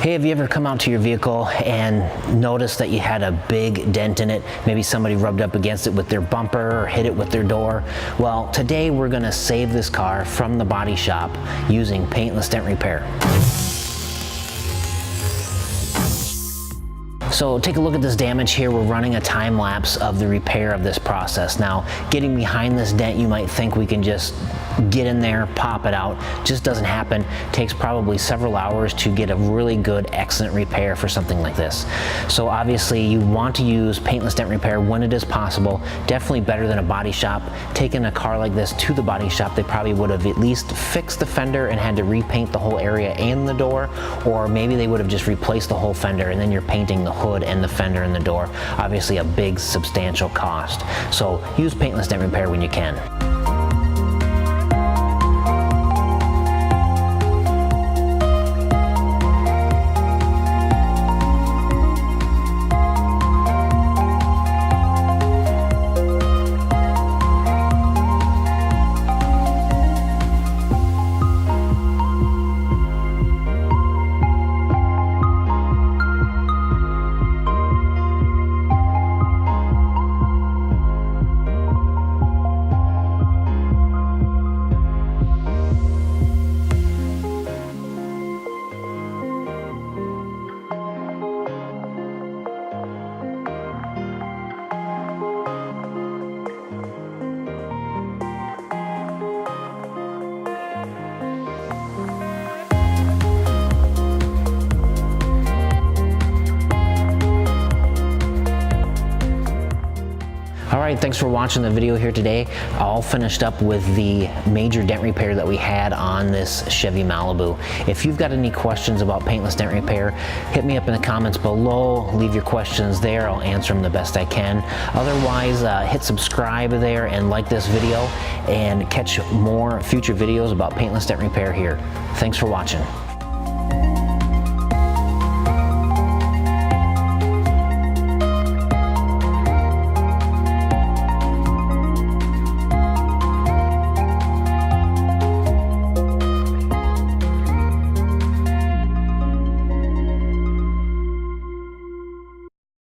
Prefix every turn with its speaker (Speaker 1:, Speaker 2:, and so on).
Speaker 1: Hey, have you ever come out to your vehicle and noticed that you had a big dent in it? Maybe somebody rubbed up against it with their bumper or hit it with their door. Well, today we're gonna save this car from the body shop using Paintless Dent Repair. So take a look at this damage here. We're running a time lapse of the repair of this process. Now, getting behind this dent, you might think we can just get in there, pop it out. Just doesn't happen. Takes probably several hours to get a really good, excellent repair for something like this. So obviously you want to use Paintless Dent Repair when it is possible. Definitely better than a body shop. Taking a car like this to the body shop, they probably would have at least fixed the fender and had to repaint the whole area and the door, or maybe they would have just replaced the whole fender and then you're painting the hood and the fender and the door. Obviously a big substantial cost. So use Paintless Dent Repair when you can. All right, thanks for watching the video here today. All finished up with the major dent repair that we had on this Chevy Malibu. If you've got any questions about Paintless Dent Repair, hit me up in the comments below. Leave your questions there. I'll answer them the best I can. Otherwise, hit subscribe there and like this video and catch more future videos about Paintless Dent Repair here. Thanks for watching.